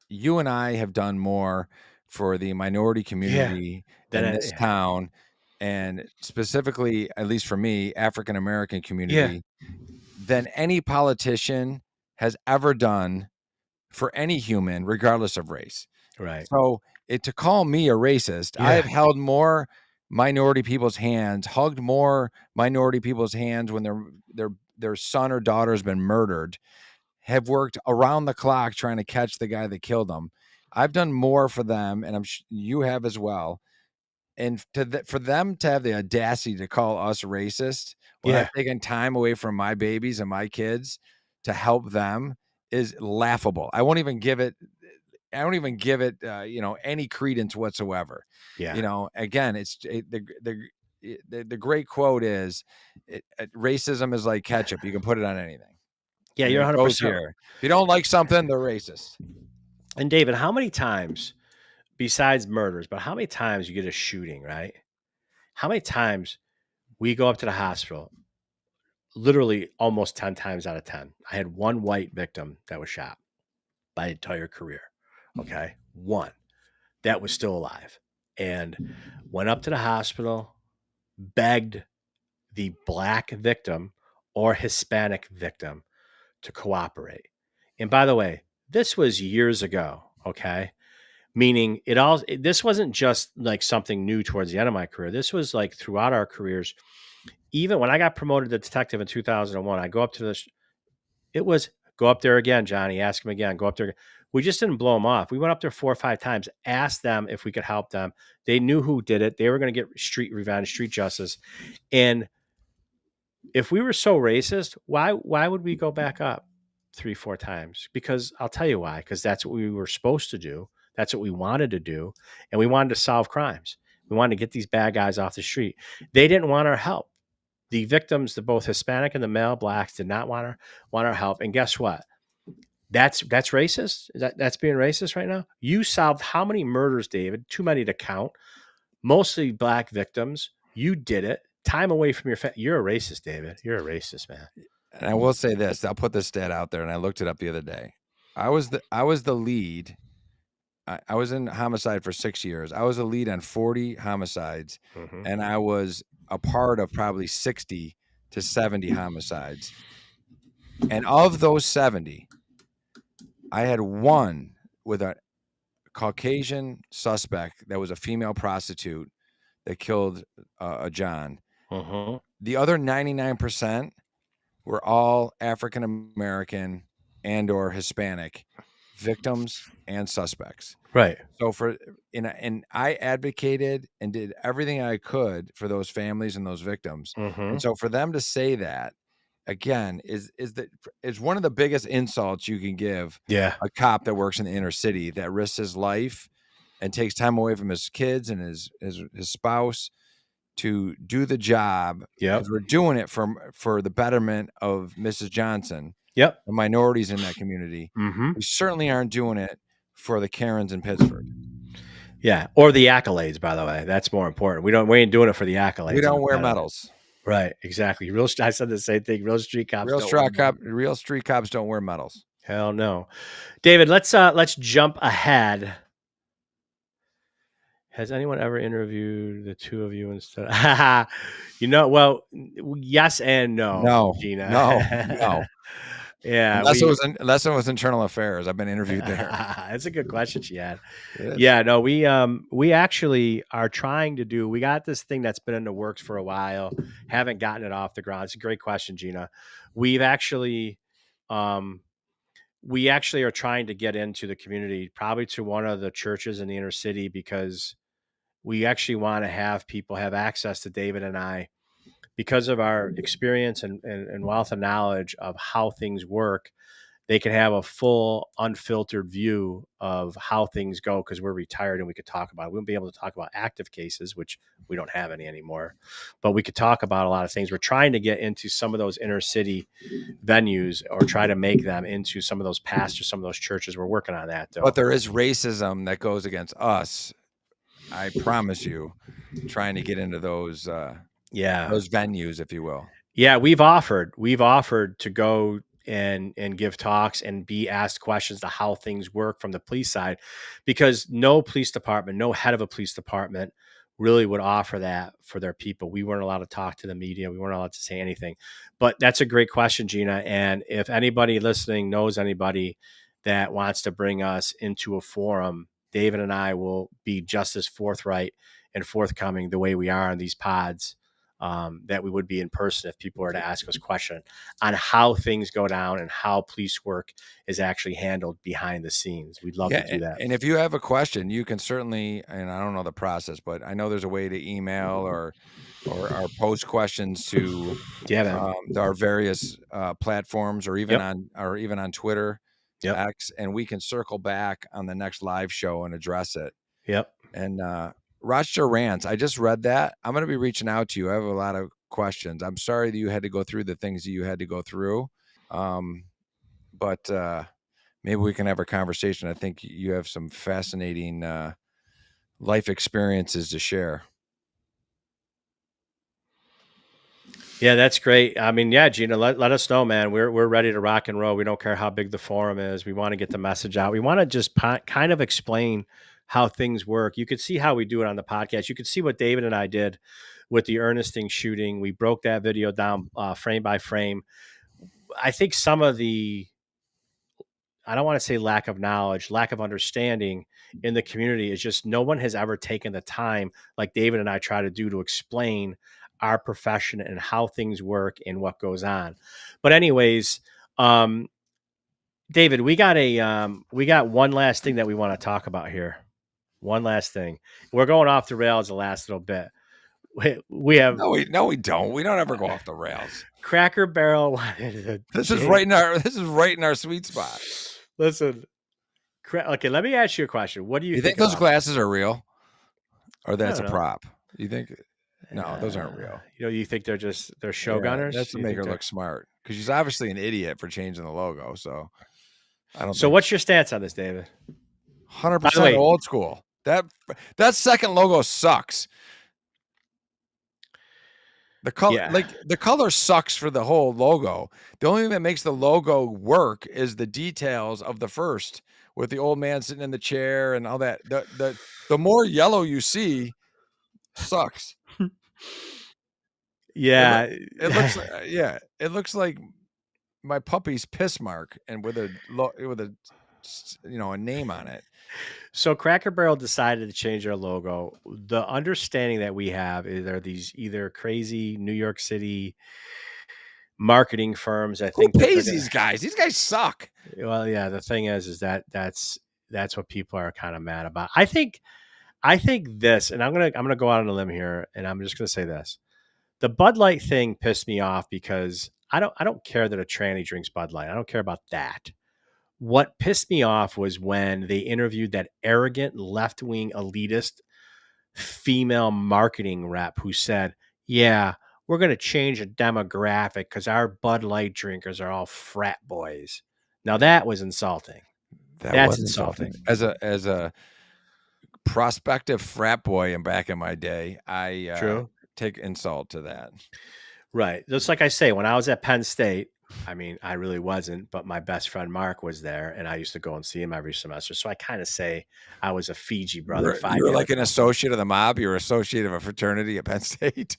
you and I have done more for the minority community in this town, and specifically, at least for me, African American community, than any politician has ever done for any human, regardless of race. Right. So to call me a racist, I have held more minority people's hands, hugged more minority people's hands when their son or daughter has been murdered, have worked around the clock trying to catch the guy that killed them. I've done more for them, and you have as well. And for them to have the audacity to call us racist when I've taken time away from my babies and my kids to help them is laughable. I don't even give it any credence whatsoever. Yeah. Again, the great quote is racism is like ketchup. You can put it on anything. Yeah, and you're it 100%. goes here. If you don't like something, they're racist. And David, how many times, besides murders, but how many times you get a shooting, right? How many times we go up to the hospital? Literally almost 10 times out of 10. I had one white victim that was shot my entire career. Okay. One that was still alive and went up to the hospital, begged the black victim or Hispanic victim to cooperate. And by the way, this was years ago. Okay. Meaning this wasn't just like something new towards the end of my career. This was like throughout our careers. Even when I got promoted to detective in 2001, I go up to this. It was go up there again, Johnny. Ask him again. Go up there. We just didn't blow them off. We went up there 4 or 5 times, asked them if we could help them. They knew who did it. They were going to get street revenge, street justice. And if we were so racist, why would we go back up 3, 4 times? Because I'll tell you why. Because that's what we were supposed to do. That's what we wanted to do. And we wanted to solve crimes. We wanted to get these bad guys off the street. They didn't want our help. The victims, the both Hispanic and the male blacks, did not want our help. And guess what? That's racist. That's being racist right now. You solved how many murders, David? Too many to count. Mostly black victims. You did it. Time away from your family. You're a racist, David. You're a racist, man. And I will say this. I'll put this stat out there, and I looked it up the other day. I was the lead. I was in homicide for 6 years. I was a lead on 40 homicides, and I was a part of probably 60 to 70 homicides. And of those 70, I had one with a Caucasian suspect that was a female prostitute that killed a John. The other 99% were all African American and or Hispanic victims and suspects. Right. So and I advocated and did everything I could for those families and those victims. And so for them to say that again is one of the biggest insults you can give a cop that works in the inner city that risks his life and takes time away from his kids and his spouse to do the job. Because we're doing it for the betterment of Mrs. Johnson. The minorities in that community. We certainly aren't doing it for the Karens in Pittsburgh. Yeah, or the accolades. By the way, that's more important. We ain't doing it for the accolades. We don't wear medals. Right, exactly. I said the same thing. Real street cops. Real street cops don't wear medals. Hell no. David, let's jump ahead. Has anyone ever interviewed the two of you instead? Well, yes and no, No, no, Gina. no. Yeah, Unless it was internal affairs. I've been interviewed there. that's a good question she had. It is. Yeah, no, we actually are trying to do. We got this thing that's been in the works for a while. Haven't gotten it off the ground. It's a great question, Gina. We've actually, um, we actually are trying to get into the community, probably to one of the churches in the inner city, because we actually want to have people have access to David and I because of our experience and wealth of knowledge of how things work. They can have a full, unfiltered view of how things go because we're retired and we could talk about it. We wouldn't be able to talk about active cases, which we don't have any anymore, but we could talk about a lot of things. We're trying to get into some of those inner city venues or try to make them into some of those pastors, some of those churches. We're working on that, though. But there is racism that goes against us. I promise you, trying to get into those venues, if you will. Yeah, we've offered to go and give talks and be asked questions to how things work from the police side, because no police department, no head of a police department really would offer that for their people. We weren't allowed to talk to the media. We weren't allowed to say anything. But that's a great question, Gina. And if anybody listening knows anybody that wants to bring us into a forum, David and I will be just as forthright and forthcoming the way we are on these pods. That we would be in person if people were to ask us questions on how things go down and how police work is actually handled behind the scenes. We'd love to do that. And if you have a question, you can certainly, and I don't know the process, but I know there's a way to email or post questions to our various platforms or even on Twitter, X, and we can circle back on the next live show and address it. Yep. And Rochester Rants, I just read that. I'm going to be reaching out to you. I have a lot of questions. I'm sorry that you had to go through the things that you had to go through. But maybe we can have a conversation. I think you have some fascinating life experiences to share. Yeah, that's great. I mean, yeah, Gina, let us know, man. We're ready to rock and roll. We don't care how big the forum is. We want to get the message out. We want to just kind of explain how things work. You could see how we do it on the podcast. You could see what David and I did with the Ernestine shooting. We broke that video down frame by frame. I think some of the, I don't want to say lack of knowledge, lack of understanding in the community is just no one has ever taken the time like David and I try to do to explain our profession and how things work and what goes on. But anyways, David, we got one last thing that we want to talk about here. One last thing. We're going off the rails the last little bit. We have no, we don't. We don't ever go off the rails. Cracker Barrel. This is right in our sweet spot. Listen, okay. Let me ask you a question. What do you think those glasses are real, or that's a prop? You think? No, those aren't real. You think they're show gunners? That's to make her look smart, because she's obviously an idiot for changing the logo. So I don't. So what's your stance on this, David? 100% old school. That second logo sucks. The color, the color sucks for the whole logo. The only thing that makes the logo work is the details of the first, with the old man sitting in the chair and all that. The more yellow you see, sucks. Yeah, it looks like my puppy's piss mark, and with a a name on it. So Cracker Barrel decided to change their logo. The understanding that we have is there are these either crazy New York City marketing firms. I think who pays these guys? These guys suck. Well, yeah. The thing is that's what people are kind of mad about. I think this, and I'm gonna go out on a limb here, and I'm just gonna say this: the Bud Light thing pissed me off because I don't care that a tranny drinks Bud Light. I don't care about that. What pissed me off was when they interviewed that arrogant left-wing elitist female marketing rep who said, yeah, we're going to change the demographic because our Bud Light drinkers are all frat boys. Now that was insulting. That's insulting. As a prospective frat boy and back in my day, I take insult to that. Right. Just like I say, when I was at Penn State, I mean, I really wasn't, but my best friend Mark was there, and I used to go and see him every semester. So I kind of say I was a Fiji brother You 5 were years like an ago. associate of the mob. You were associate of a fraternity at Penn State.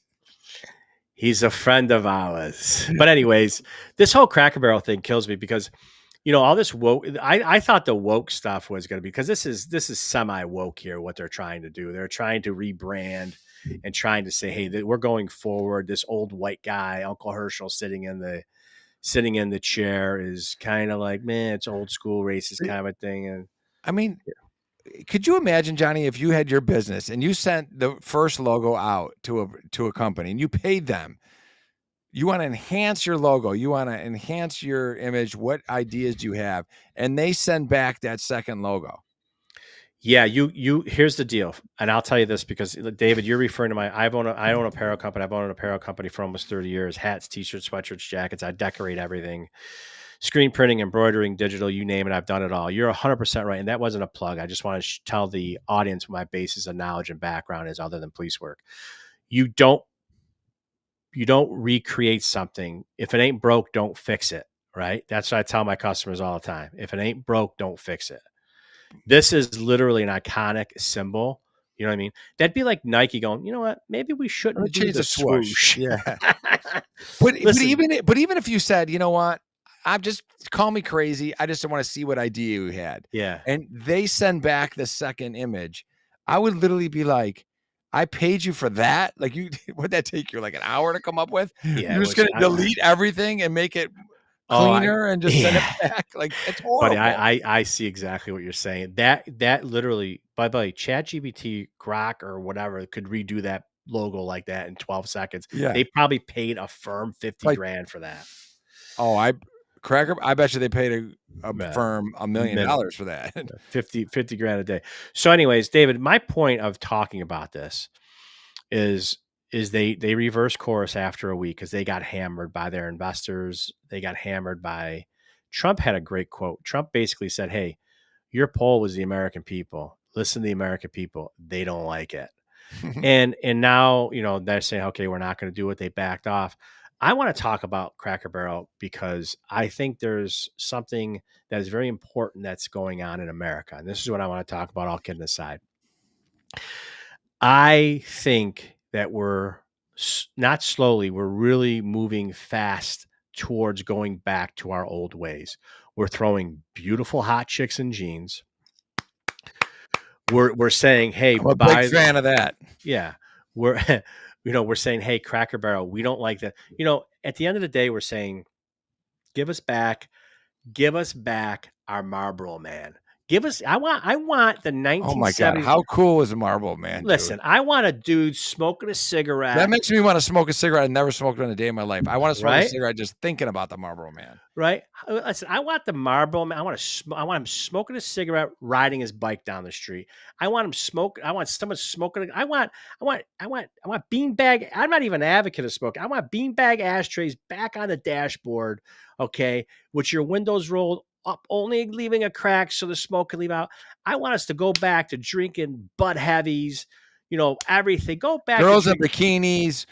He's a friend of ours. But anyways, this whole Cracker Barrel thing kills me because all this woke. I thought the woke stuff was going to be, because this is semi woke here. What they're trying to do, they're trying to rebrand and trying to say, hey, we're going forward. This old white guy, Uncle Herschel, sitting in the chair is kind of like, man, it's old school racist kind of a thing. And I mean, could you imagine, Johnny, if you had your business and you sent the first logo out to a company and you paid them? You want to enhance your logo. You want to enhance your image. What ideas do you have? And they send back that second logo. yeah, here's the deal. And I'll tell you this because David, you're referring to I own an apparel company. I've owned an apparel company for almost 30 years, hats, t-shirts, sweatshirts, jackets. I decorate everything, screen printing, embroidering, digital, you name it. I've done it all. You're 100% right. And that wasn't a plug. I just want to tell the audience what my basis of knowledge and background is other than police work. You don't recreate something. If it ain't broke, don't fix it. Right. That's what I tell my customers all the time. If it ain't broke, don't fix it. This is literally an iconic symbol. You know what I mean? That'd be like Nike going, you know what? Maybe we shouldn't do Change the the swoosh. swoosh. Yeah. But even if you said, you know what, I'm just, call me crazy, I just want to see what idea you had. Yeah. And they send back the second image, I would literally be like, I paid you for that. Like, would that take you like an hour to come up with? Yeah. You're just going to delete everything and make it cleaner and just send it back. Like, it's horrible. Buddy, I see exactly what you're saying. That literally, by the way, ChatGPT, Grok, or whatever could redo that logo like that in 12 seconds. Yeah. They probably paid a firm 50 Like, grand for that. Oh, I bet you they paid a firm $1 million for that. 50 grand a day. So anyways, David, my point of talking about this is they reverse course after a week because they got hammered by their investors. They got hammered by Trump. Had a great quote. Trump basically said, hey, your poll was the American people. Listen to the American people. They don't like it. and now, they're saying, okay, we're not going to do it. They backed off. I want to talk about Cracker Barrel because I think there's something that is very important that's going on in America. And this is what I want to talk about, all kidding aside. I think that we're not slowly, we're really moving fast towards going back to our old ways. We're throwing beautiful hot chicks in jeans. We're saying, hey, I'm a big fan of that. Yeah. We're we're saying, hey, Cracker Barrel, we don't like that. At the end of the day, we're saying, give us back our Marlboro Man. I want the 1970s. Oh my God. How cool is a Marlboro Man? Listen, dude? I want a dude smoking a cigarette. That makes me want to smoke a cigarette. I never smoked one a day in my life. I want to smoke Right? a cigarette just thinking about the Marlboro Man. Right? Listen, I want the Marlboro Man. I want him smoking a cigarette, riding his bike down the street. I want him smoking. I want someone smoking. I want beanbag. I'm not even an advocate of smoking. I want beanbag ashtrays back on the dashboard. Okay, with your windows rolled up, only leaving a crack so the smoke can leave out. I want us to go back to drinking Bud Heavies, everything. Go back. Girls in bikinis,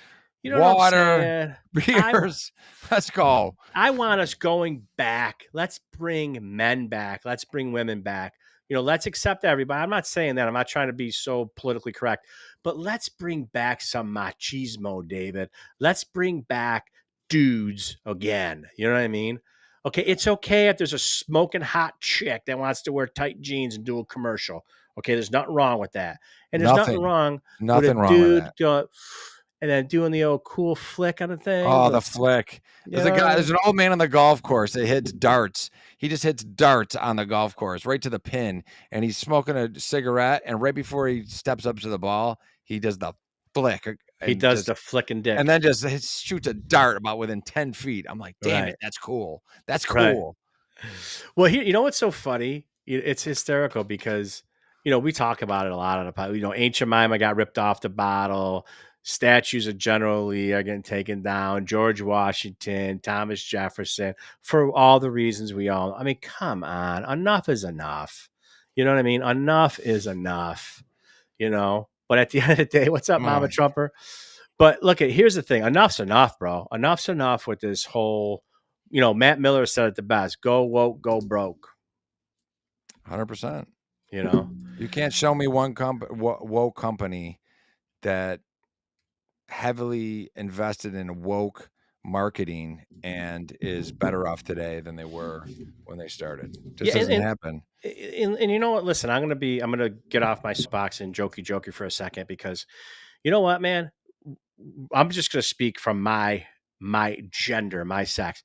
water, beers. Let's go. I want us going back. Let's bring men back. Let's bring women back. Let's accept everybody. I'm not saying that. I'm not trying to be so politically correct, but let's bring back some machismo, David. Let's bring back dudes again. You know what I mean? Okay, it's okay if there's a smoking hot chick that wants to wear tight jeans and do a commercial. Okay, there's nothing wrong with that. And there's nothing wrong with a dude and then doing the old cool flick on the thing. Oh, the flick. There's an old man on the golf course that hits darts. He just hits darts on the golf course right to the pin, and he's smoking a cigarette, and right before he steps up to the ball, he does the flick. He does the flicking dick. And then just shoots a dart about within 10 feet. I'm like, damn it, that's cool. That's cool. Right. Well, here, what's so funny? It's hysterical because, we talk about it a lot on the pod. Aunt Jemima got ripped off the bottle. Statues of General Lee are getting taken down. George Washington, Thomas Jefferson, for all the reasons I mean, come on. Enough is enough. You know what I mean? Enough is enough, But at the end of the day, what's up, Mama Trumper? But look, here's the thing. Enough's enough, bro. Enough's enough with this whole Matt Miller said it the best: "Go woke, go broke." 100%. You know, You can't show me one woke company that heavily invested in woke marketing and is better off today than they were when they started. Just yeah, doesn't happen. and you know what? Listen, I'm gonna get off my soapbox and jokey for a second, because you know what, man, I'm just gonna speak from my gender, my sex.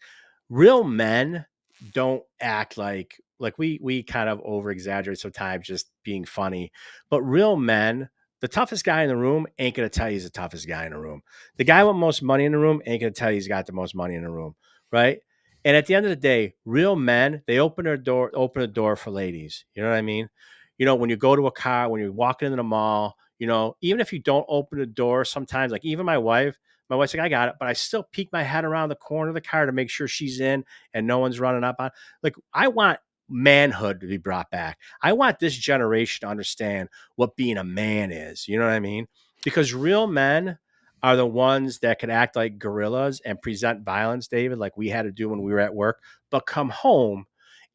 Real men don't act like we kind of over exaggerate sometimes, just being funny. But real men, the toughest guy in the room ain't gonna tell you he's the toughest guy in the room. The guy with most money in the room ain't gonna tell you he's got the most money in the room, right? And at the end of the day, real men, they open the door for ladies. You know what I mean? When you go to a car, when you're walking into the mall, even if you don't open the door, sometimes, like even my wife's like, I got it, but I still peek my head around the corner of the car to make sure she's in and no one's running up on. Like, I want manhood to be brought back. I want this generation to understand what being a man is. You know what I mean? Because real men are the ones that can act like gorillas and present violence, David, like we had to do when we were at work, but come home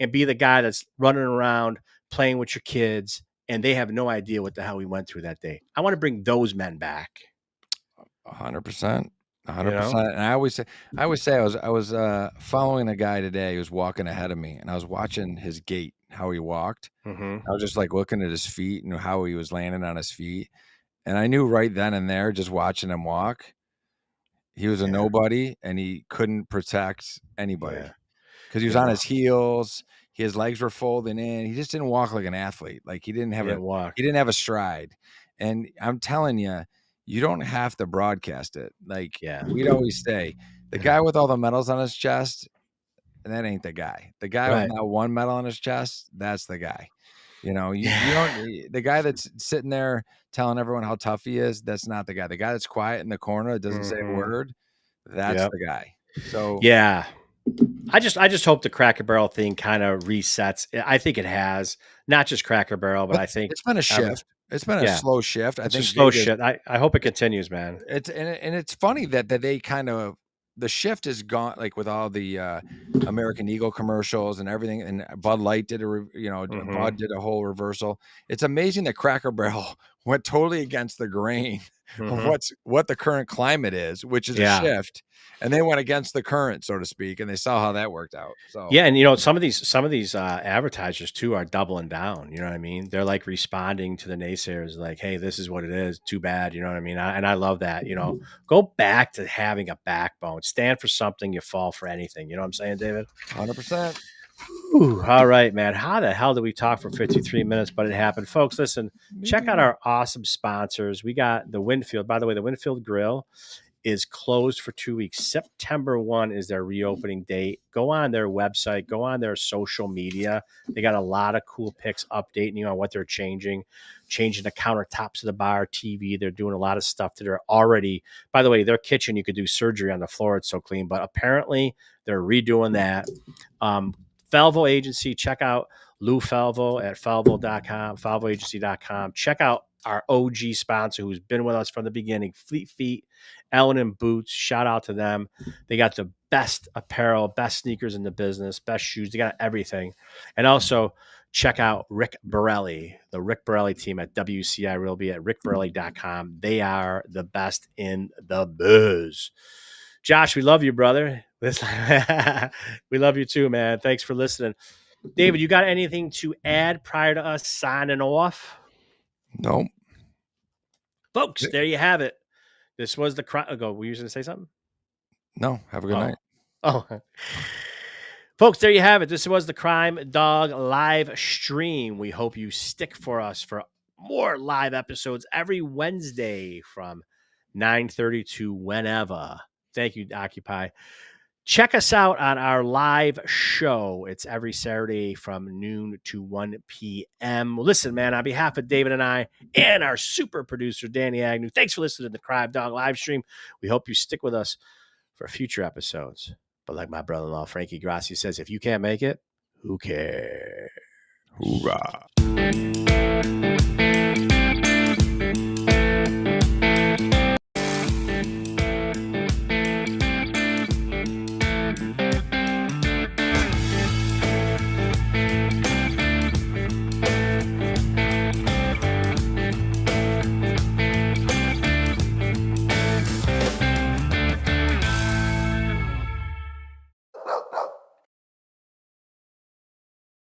and be the guy that's running around playing with your kids and they have no idea what the hell we went through that day. I want to bring those men back. 100%. You 100%. And I always say I was following a guy today who was walking ahead of me, and I was watching his gait, how he walked. Mm-hmm. I was just like looking at his feet and how he was landing on his feet. And I knew right then and there, just watching him walk, he was a nobody and he couldn't protect anybody Yeah. because he was on his heels. His legs were folding in. He just didn't walk like an athlete. Like he didn't have a stride. And I'm telling you, you don't have to broadcast it. Like we'd always say, the guy with all the medals on his chest, that ain't the guy. The guy with not one medal on his chest, that's the guy. You don't, the guy that's sitting there telling everyone how tough he is, that's not the guy. The guy that's quiet in the corner, doesn't say a word, that's the guy. So yeah. I just hope the Cracker Barrel thing kind of resets. I think it has, not just Cracker Barrel, but I think it's been a shift. It's been a slow shift. I think a slow shift. I hope it continues, man. It's funny that they kind of, the shift is gone, like with all the American Eagle commercials and everything, and Bud Light did Bud did a whole reversal. It's amazing that Cracker Barrel went totally against the grain of what the current climate is, which is a shift, and they went against the current, so to speak, and they saw how that worked out. So and some of these advertisers too are doubling down. You know what I mean? They're like responding to the naysayers, like, "Hey, this is what it is. Too bad." You know what I mean? And I love that. Go back to having a backbone. Stand for something. You fall for anything. You know what I'm saying, David? 100%. All right, man. How the hell did we talk for 53 minutes? But it happened, folks. Listen, check out our awesome sponsors. We got the Winfield. By the way, the Winfield Grill is closed for 2 weeks. September 1 is their reopening date. Go on their website, go on their social media. They got a lot of cool pics updating you on what they're changing the countertops of the bar, TV. They're doing a lot of stuff that are already, by the way, their kitchen, you could do surgery on the floor. It's so clean, but apparently they're redoing that. Falvo Agency, check out Lou Falvo at falvo.com, falvoagency.com. Check out our OG sponsor who's been with us from the beginning, Fleet Feet, Ellen and Boots. Shout out to them. They got the best apparel, best sneakers in the business, best shoes. They got everything. And also check out Rick Borelli, the Rick Borelli team at WCI Realty at rickborelli.com. They are the best in the biz. Josh, we love you, brother. We love you too, man. Thanks for listening. David, you got anything to add prior to us signing off? No. Folks, there you have it. This was the crime. Were you going to say something? No. Have a good night. Oh. Folks, there you have it. This was the Crime Dog live stream. We hope you stick for us for more live episodes every Wednesday from 9:30 to whenever. Thank you, Occupy. Check us out on our live show. It's every Saturday from noon to 1 p.m. Listen, man, on behalf of David and I and our super producer, Danny Agnew, thanks for listening to the Crime Dog live stream. We hope you stick with us for future episodes. But like my brother-in-law, Frankie Grassi says, if you can't make it, who cares? Hoorah.